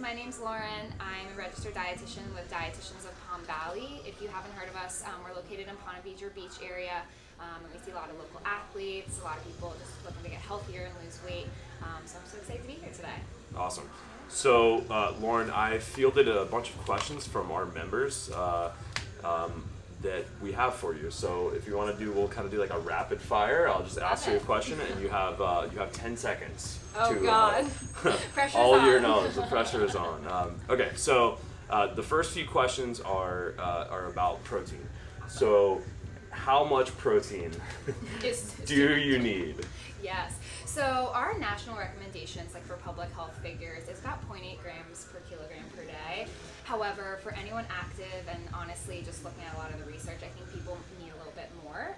my name's Lauren. I'm a registered dietitian with Dietitians of Palm Valley. If you haven't heard of us, we're located in Ponte Vedra Beach area. And we see a lot of local athletes, a lot of people just looking to get healthier and lose weight. So I'm so excited to be here today. Awesome. So, Lauren, I fielded a bunch of questions from our members that we have for you. So if you want to do, we'll kind of do like a rapid fire. I'll just ask you a question, and you have 10 seconds. Oh, God. Pressure's all on. your knowledge. The pressure is on. Okay, so the first few questions are about protein. So how much protein do you need? Yes. So our national recommendations, like for public health figures, is about 0.8 grams per kilogram per day. However, for anyone active and honestly just looking at a lot of the research, I think people need a little bit more.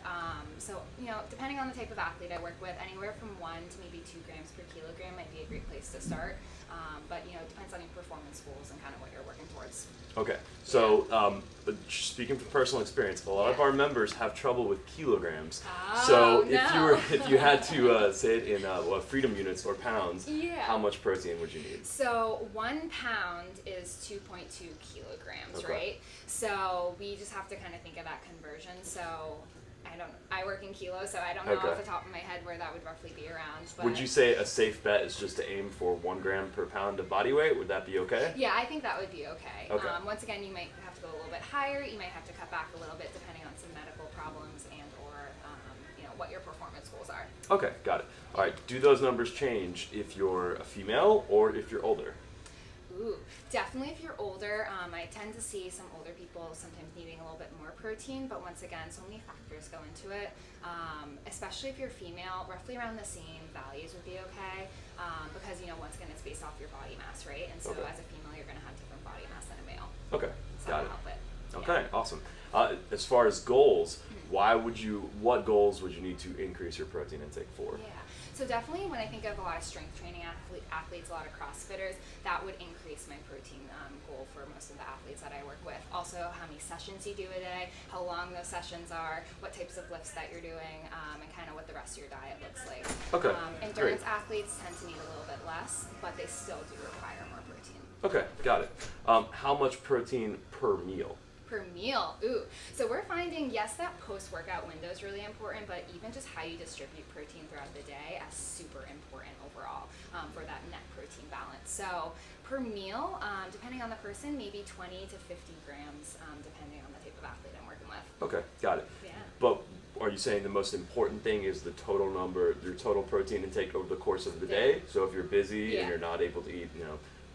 So, depending on the type of athlete I work with, anywhere from 1 to maybe 2 grams per kilogram might be a great place to start. But, it depends on your performance goals and kind of what you're working towards. Okay, so but speaking from personal experience, a lot of our members have trouble with kilograms. So if you had to say it in freedom units or pounds, how much protein would you need? So 1 pound is 2.2 kilograms, right? So we just have to kind of think of that conversion. So I work in kilos, so I don't know off the top of my head where that would roughly be around. But would you say a safe bet is just to aim for 1 gram per pound of body weight? Would that be okay? Yeah, I think that would be okay. Okay. Once again, you might have to go a little bit higher. You might have to cut back a little bit depending on some medical problems and or what your performance goals are. Okay, got it. All right, do those numbers change if you're a female or if you're older? Ooh, definitely if you're older. I tend to see some older people sometimes needing a little bit more protein, but once again, so many factors go into it. Especially if you're female, roughly around the same values would be okay, because once again, it's based off your body mass, right? And so as a female, you're going to have different body mass than a male. Okay, so got it. Help it. Okay, awesome. As far as goals, what goals would you need to increase your protein intake for? Yeah. So definitely when I think of a lot of strength training athletes, a lot of CrossFitters, that would increase my protein goal for most of the athletes that I work with. Also, how many sessions you do a day, how long those sessions are, what types of lifts that you're doing, and kind of what the rest of your diet looks like. Okay, endurance athletes tend to need a little bit less, but they still do require more protein. Okay, got it. How much protein per meal? Per meal. Ooh. So we're finding, yes, that post-workout window is really important, but even just how you distribute protein throughout the day is super important overall for that net protein balance. So per meal, depending on the person, maybe 20 to 50 grams, depending on the type of athlete I'm working with. Okay, got it. Yeah. But are you saying the most important thing is the total number, your total protein intake over the course of the day? So if you're busy and you're not able to eat,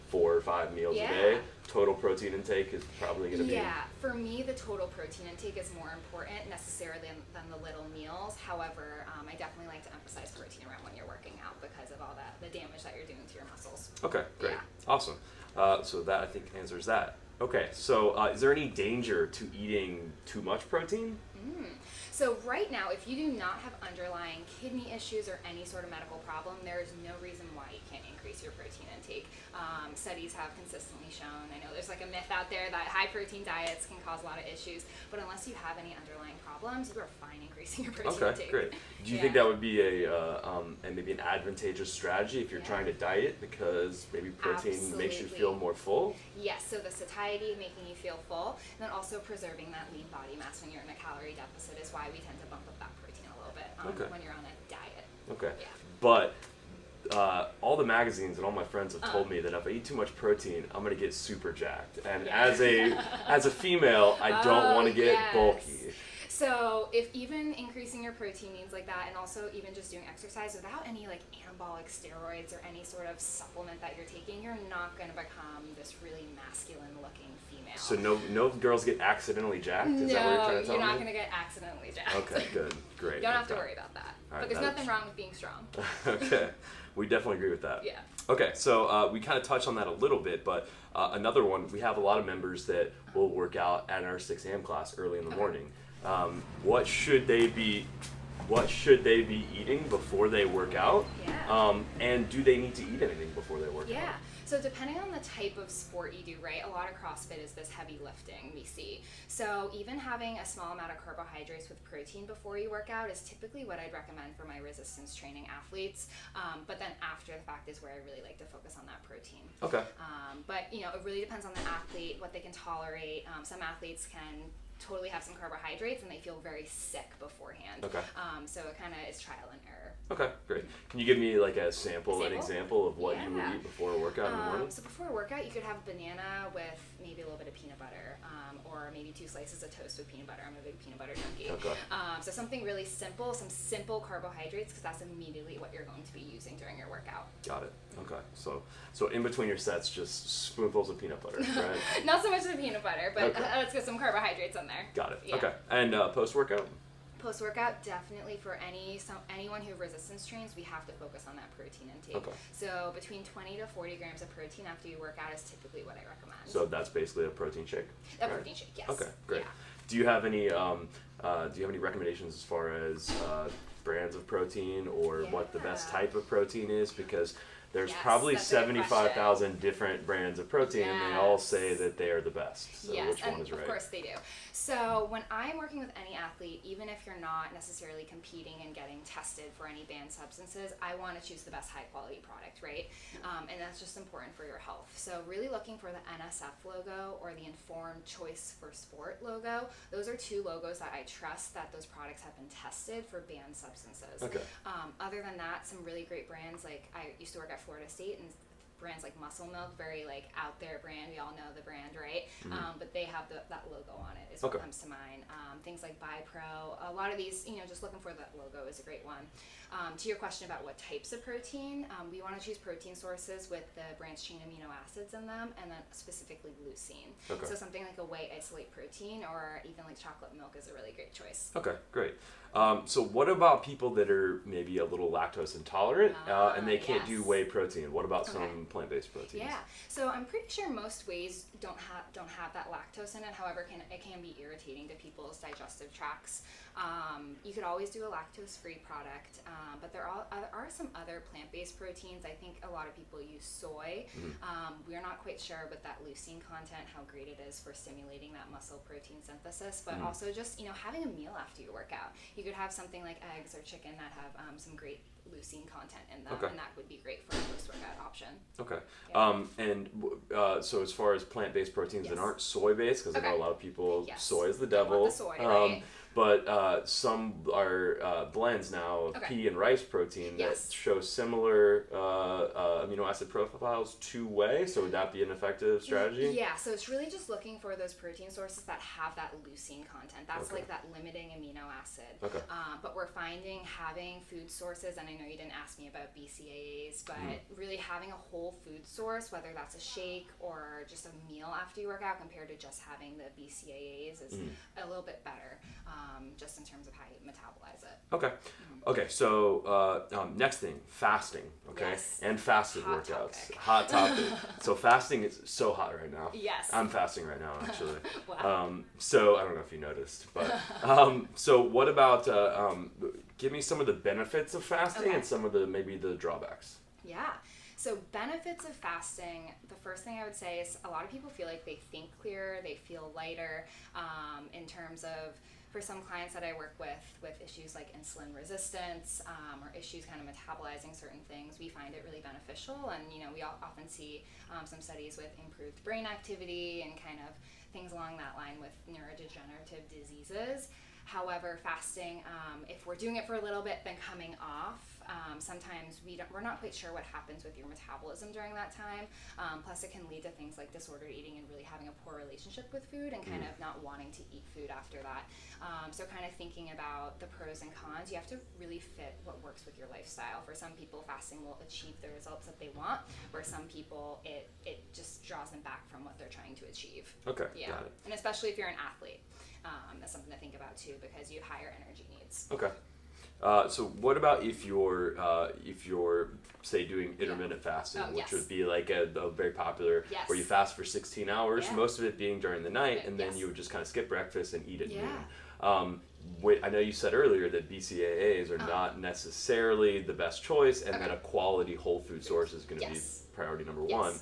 4 or 5 meals a day, total protein intake is probably going to be... Yeah, for me, the total protein intake is more important necessarily than the little meals. However, I definitely like to emphasize protein around when you're working out because of all the damage that you're doing to your muscles. Okay, great. Yeah. Awesome. So that, I think, answers that. Okay, so is there any danger to eating too much protein? So right now, if you do not have underlying kidney issues or any sort of medical problem, there is no reason why you can't increase your protein intake. Studies have consistently shown, I know there's like a myth out there that high protein diets can cause a lot of issues, but unless you have any underlying problems, you are fine increasing your protein intake. Okay, great. Do you think that would be maybe an advantageous strategy if you're trying to diet because maybe protein makes you feel more full? Yes, so the satiety making you feel full, and then also preserving that lean body mass when you're in a calorie deficit is why we tend to bump up that protein a little bit when you're on a diet. Okay. Yeah. But all the magazines and all my friends have told me that if I eat too much protein, I'm gonna get super jacked. And as a female, I don't want to get bulky. So if even increasing your protein needs like that, and also even just doing exercise without any like anabolic steroids or any sort of supplement that you're taking, you're not going to become this really masculine looking female. So no girls get accidentally jacked? Is that what you're trying to tell me? You're not going to get accidentally jacked. Okay, good, great. You don't have to worry about that. Right, but there's nothing wrong with being strong. Okay, we definitely agree with that. Yeah. Okay, so we kind of touched on that a little bit, but another one, we have a lot of members that will work out at our 6 a.m. class early in the morning. What should they be what should they be eating before they work out? Yeah. And do they need to eat anything before they work out? Yeah. So depending on the type of sport you do, right, a lot of CrossFit is this heavy lifting we see. So even having a small amount of carbohydrates with protein before you work out is typically what I'd recommend for my resistance training athletes. But then after the fact is where I really like to focus on that protein. Okay. But it really depends on the athlete, what they can tolerate. Some athletes can totally have some carbohydrates and they feel very sick beforehand. Okay. So it kind of is trial and error. Okay, great. Can you give me like an example of what you would Yeah. eat before a workout in the morning? So before a workout, you could have banana with maybe a little bit of peanut butter, or maybe 2 slices of toast with peanut butter. I'm a big peanut butter junkie. Okay. So something really simple, some simple carbohydrates, because that's immediately what you're going to be using during your workout. Got it. Okay. So in between your sets, just spoonfuls of peanut butter, right? Not so much the peanut butter, but Okay. let's get some carbohydrates in there. Got it. Yeah. Okay. And post-workout? Post-workout, definitely for anyone who resistance trains, we have to focus on that protein intake. Okay. So between 20 to 40 grams of protein after you work out is typically what I recommend. So that's basically a protein shake? A right? protein shake, yes. Okay, great. Yeah. Do you have any recommendations as far as brands of protein or what the best Yeah. type of protein is? Because there's Yes, probably that's a good 75,000 different brands of protein, and they all Yes. say that they are the best. So Yes, which one and is right? of course they do. So when I'm working with any athlete, even if you're not necessarily competing and getting tested for any banned substances, I want to choose the best high quality product, right? And that's just important for your health. So really looking for the NSF logo or the Informed Choice for Sport logo. Those are 2 logos that I trust that those products have been tested for banned substances. Okay. Other than that, some really great brands, like I used to work at Florida State, and brands like Muscle Milk, very like out there brand. We all know the brand, right? But they have that logo on it is what Okay. comes to mind. Things like BiPro, a lot of these, just looking for that logo is a great one. To your question about what types of protein, we want to choose protein sources with the branched chain amino acids in them, and then specifically leucine. Okay. So something like a whey isolate protein, or even like chocolate milk is a really great choice. Okay, great. So what about people that are maybe a little lactose intolerant and they can't do Yes. whey protein? What about Okay. some plant-based proteins? Yeah, so I'm pretty sure most wheys don't have that lactose in it. However, it can be irritating to people's digestive tracts. You could always do a lactose-free product, but there are some other plant-based proteins. I think a lot of people use soy. We're not quite sure with that leucine content how great it is for stimulating that muscle protein synthesis, but also just having a meal after you work out. You could have something like eggs or chicken that have some great leucine content in them, Okay. and that would be great for a post-workout option. Okay. Yeah. So as far as plant-based proteins that Yes. aren't soy-based, because I know Okay. a lot of people, Yes. soy is the They want devil. the soy, right? But some are blends now of Okay. pea and rice protein Yes. that show similar amino acid profiles to whey. So would that be an effective strategy? Yeah, so it's really just looking for those protein sources that have that leucine content. That's Okay. like that limiting amino acid. Okay. But we're finding having food sources, and I know you didn't ask me about BCAAs, but really having a whole food source, whether that's a shake or just a meal after you work out, compared to just having the BCAAs is a little bit better, just in terms of how you metabolize it. Okay. Okay. So next thing, fasting. Okay. Yes. And fasted Hot workouts. topic. Hot topic. So fasting is so hot right now. Yes. I'm fasting right now, actually. Wow. So I don't know if you noticed, but so what about? Give me some of the benefits of fasting Okay. and some of maybe the drawbacks. Yeah. So benefits of fasting, the first thing I would say is a lot of people feel like they think clearer, they feel lighter, in terms of, for some clients that I work with issues like insulin resistance, or issues kind of metabolizing certain things, we find it really beneficial. And, we often see some studies with improved brain activity and kind of things along that line with neurodegenerative diseases. However, fasting, if we're doing it for a little bit, then coming off, sometimes we're not quite sure what happens with your metabolism during that time. Plus, it can lead to things like disordered eating and really having a poor relationship with food and kind of not wanting to eat food after that. So kind of thinking about the pros and cons, you have to really fit what works with your lifestyle. For some people, fasting will achieve the results that they want. For some people, it just draws them back from what they're trying to achieve. Okay. Yeah, Got it. and especially if you're an athlete. That's something to think about too, because you have higher energy needs. Okay. So what about if you're say doing intermittent fasting, which yes. would be like a very popular Yes. where you fast for 16 hours, Yeah. most of it being during the night, and then Yes. you would just kind of skip breakfast and eat at Yeah. noon. I know you said earlier that BCAAs are not necessarily the best choice, and that a quality whole food source is going to be priority number one.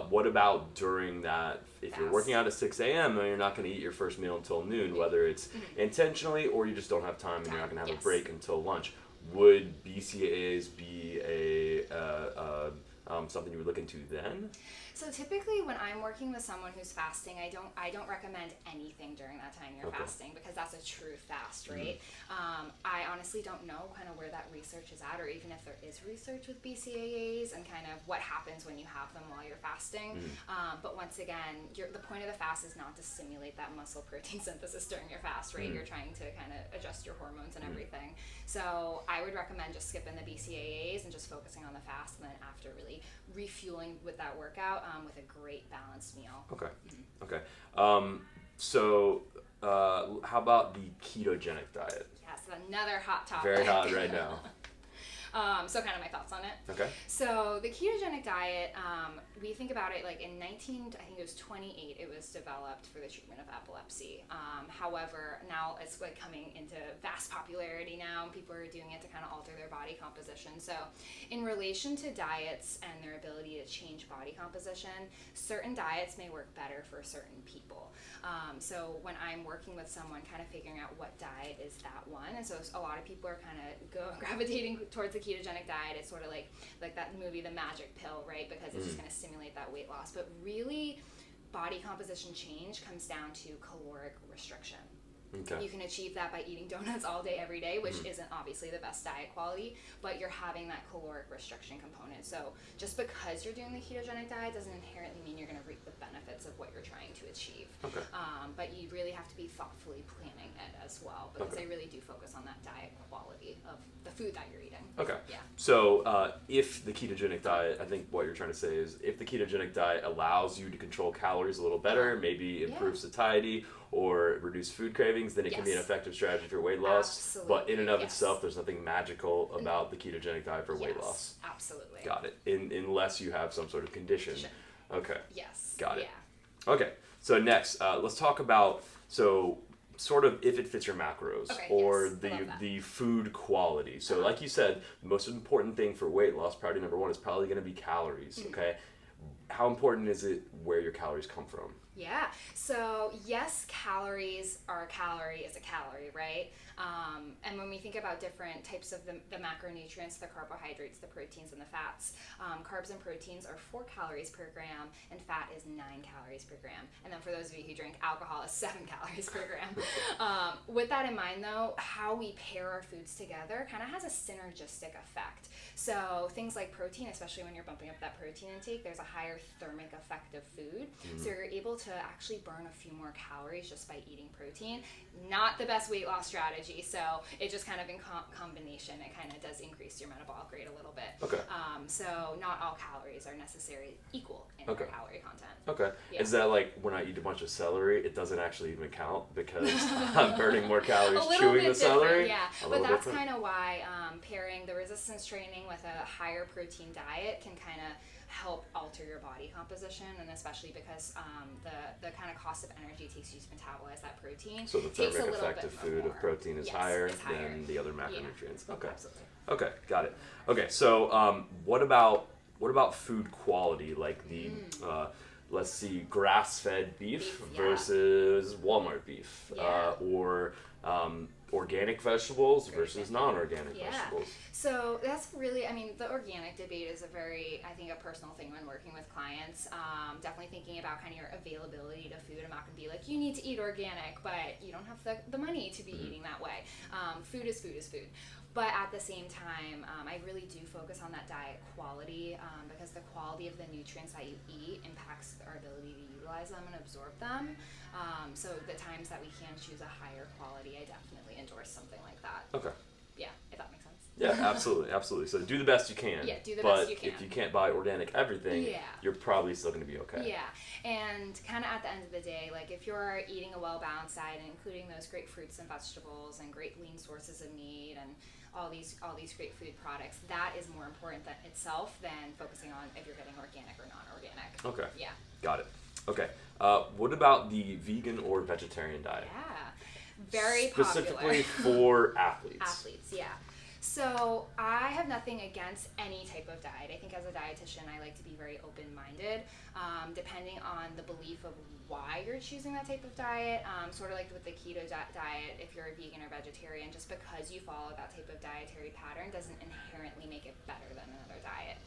What about during that, if you're working out at 6 a.m. and you're not going to eat your first meal until noon, whether it's intentionally or you just don't have time and you're not going to have a break until lunch, would BCAAs be something you would look into then? So typically when I'm working with someone who's fasting, I don't recommend anything during that time you're fasting, because that's a true fast, right? I honestly don't know kind of where that research is at, or even if there is research with BCAAs and kind of what happens when you have them while you're fasting. But once again, the point of the fast is not to stimulate that muscle protein synthesis during your fast, right? You're trying to kind of adjust your hormones and everything. So I would recommend just skipping the BCAAs and just focusing on the fast, and then after really refueling with that workout with a great balanced meal. Okay. So how about the ketogenic diet? Yes, another hot topic. Very hot right now. So kind of my thoughts on it. Okay. So the ketogenic diet, we think about it like in 28, it was developed for the treatment of epilepsy. However, now it's like coming into vast popularity now, and people are doing it to kind of alter their body composition. So in relation to diets and their ability to change body composition, certain diets may work better for certain people. So when I'm working with someone, kind of figuring out what diet is that one, and so a lot of people are kind of gravitating towards the ketogenic diet. It's sort of like that movie, The Magic Pill, right? Because it's just going to stimulate that weight loss. But really, body composition change comes down to caloric restriction. Okay. You can achieve that by eating donuts all day, every day, which isn't obviously the best diet quality, but you're having that caloric restriction component. So just because you're doing the ketogenic diet doesn't inherently mean you're going to reap the benefits of what you're trying to achieve. Okay. But you really have to be thoughtfully planning it as well, because they really do focus on that diet quality of the food that you're eating. Okay. Yeah. So if the ketogenic diet, I think what you're trying to say is, if the ketogenic diet allows you to control calories a little better, maybe improve satiety or reduce food cravings, then it can be an effective strategy for weight loss. Absolutely. But in and of itself, there's nothing magical about the ketogenic diet for weight loss. Absolutely. Got it. Unless you have some sort of condition. Okay. Yes. Got it. Okay. So next, let's talk about sort of if it fits your macros, or the food quality. So like you said, the most important thing for weight loss, priority number one, is probably going to be calories. Okay. How important is it where your calories come from? Yeah. So yes, calories are a calorie is a calorie, right? And when we think about different types of the macronutrients, the carbohydrates, the proteins, and the fats, carbs and proteins are 4 calories per gram, and fat is 9 calories per gram. And then for those of you who drink alcohol, it's 7 calories per gram. With that in mind, though, how we pair our foods together kind of has a synergistic effect. So things like protein, especially when you're bumping up that protein intake, there's a higher thermic effect of food. So you're able to actually burn a few more calories just by eating protein. Not the best weight loss strategy, so it just kind of in combination, it kind of does increase your metabolic rate a little bit. Okay. So not all calories are necessarily equal in their calorie content. Okay. Yeah. Is that like when I eat a bunch of celery, it doesn't actually even count because I'm burning more calories chewing the celery? Yeah, but that's kind of why pairing the resistance training with a higher protein diet can kind of help alter your body composition, and especially because the kind of cost of energy it takes you to metabolize that protein. So the thermic effect of food of protein is higher than the other macronutrients. Yeah. Okay. Absolutely. Okay, got it. Okay, so what about food quality, like the let's see, grass-fed beef versus Walmart beef, or organic vegetables versus non-organic vegetables? So that's really, the organic debate is I think a personal thing when working with clients. Definitely thinking about kind of your availability to food. I'm not going to be like, you need to eat organic, but you don't have the money to be eating that way. Food is food is food. But at the same time, I really do focus on that diet quality, because the quality of the nutrients that you eat impacts our ability to utilize them and absorb them. So the times that we can choose a higher quality, I definitely endorse something like that. Okay. Yeah, if that makes sense. Yeah, absolutely. So do the best you can. Yeah, do the best you can. But if you can't buy organic everything, you're probably still going to be okay. Yeah, and kind of at the end of the day, like if you're eating a well-balanced diet, including those great fruits and vegetables and great lean sources of meat and all these great food products, that is more important than itself than focusing on if you're getting organic or non-organic. Okay. Yeah. Got it. Okay. What about the vegan or vegetarian diet? Yeah. Very specifically popular. for athletes. Athletes, yeah. So I have nothing against any type of diet. I think as a dietitian, I like to be very open-minded, depending on the belief of why you're choosing that type of diet. Sort of like with the keto diet, if you're a vegan or vegetarian, just because you follow that type of dietary pattern doesn't inherently make it better than another diet.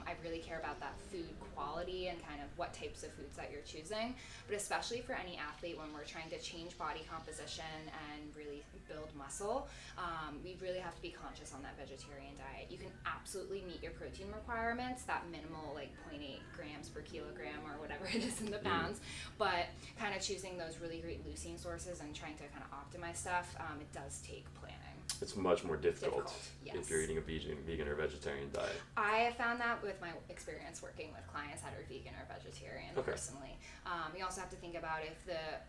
I really care about that food quality and kind of what types of foods that you're choosing, but especially for any athlete when we're trying to change body composition and really build muscle, we really have to be conscious on that vegetarian diet. You can absolutely meet your protein requirements, that minimal like 0.8 grams per kilogram or whatever it is in the pounds, but kind of choosing those really great leucine sources and trying to kind of optimize stuff, it does take planning. It's much more difficult Yes. if you're eating a vegan or vegetarian diet. I have found that with my experience working with clients that are vegan or vegetarian personally. We also have to think about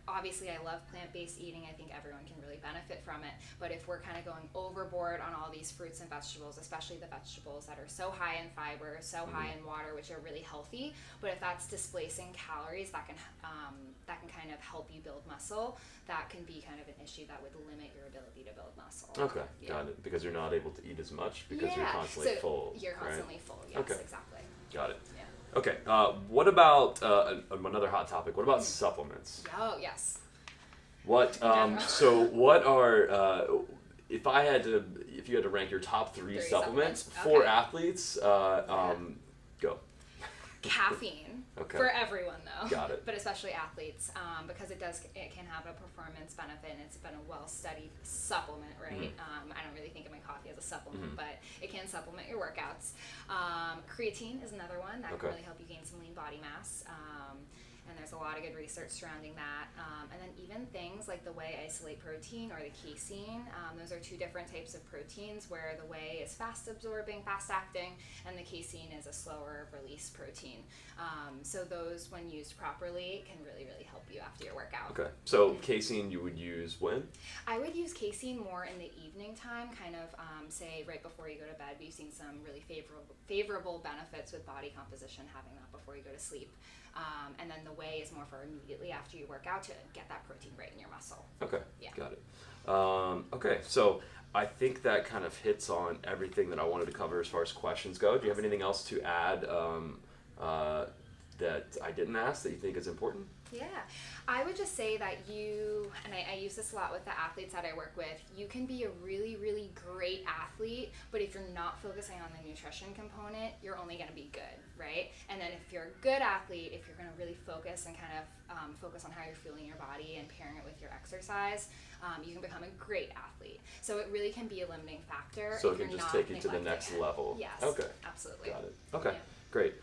obviously I love plant-based eating, I think everyone can really benefit from it, but if we're kind of going overboard on all these fruits and vegetables, especially the vegetables that are so high in fiber, so high in water, which are really healthy, but if that's displacing calories that can kind of help you build muscle, that can be kind of an issue that would limit your ability to build muscle. Okay, got it. Because you're not able to eat as much because you're constantly full. You're constantly full, yes, exactly. Got it. Yeah. Okay, what about another hot topic? What about supplements? Oh, yes. What? So what are if you had to rank your top three supplements for athletes? Go. Caffeine. Okay. For everyone though. Got it. But especially athletes, because it can have a performance benefit, and it's been a well-studied supplement, right? I don't really think of my coffee as a supplement, but it can supplement your workouts. Creatine is another one that can really help you gain some lean body mass. And there's a lot of good research surrounding that. And then even things like the whey isolate protein or the casein, those are two different types of proteins where the whey is fast absorbing, fast acting, and the casein is a slower release protein. So those, when used properly, can really, really help you after your workout. Okay. So casein you would use when? I would use casein more in the evening time, kind of say right before you go to bed. We've seen some really favorable benefits with body composition having that before you go to sleep. And then the whey is more for immediately after you work out to get that protein right in your muscle. Okay, yeah. Got it. Okay, so I think that kind of hits on everything that I wanted to cover as far as questions go. Do you have anything else to add that I didn't ask that you think is important? Yeah, I would just say that I use this a lot with the athletes that I work with, you can be a really, really great athlete, but if you're not focusing on the nutrition component, you're only going to be good, right? And then if you're a good athlete, if you're going to really focus and kind of focus on how you're feeling your body and pairing it with your exercise, you can become a great athlete. So it really can be a limiting factor. So it can just take you to the next level. Yes, okay. Absolutely. Got it. Okay, Yeah. great.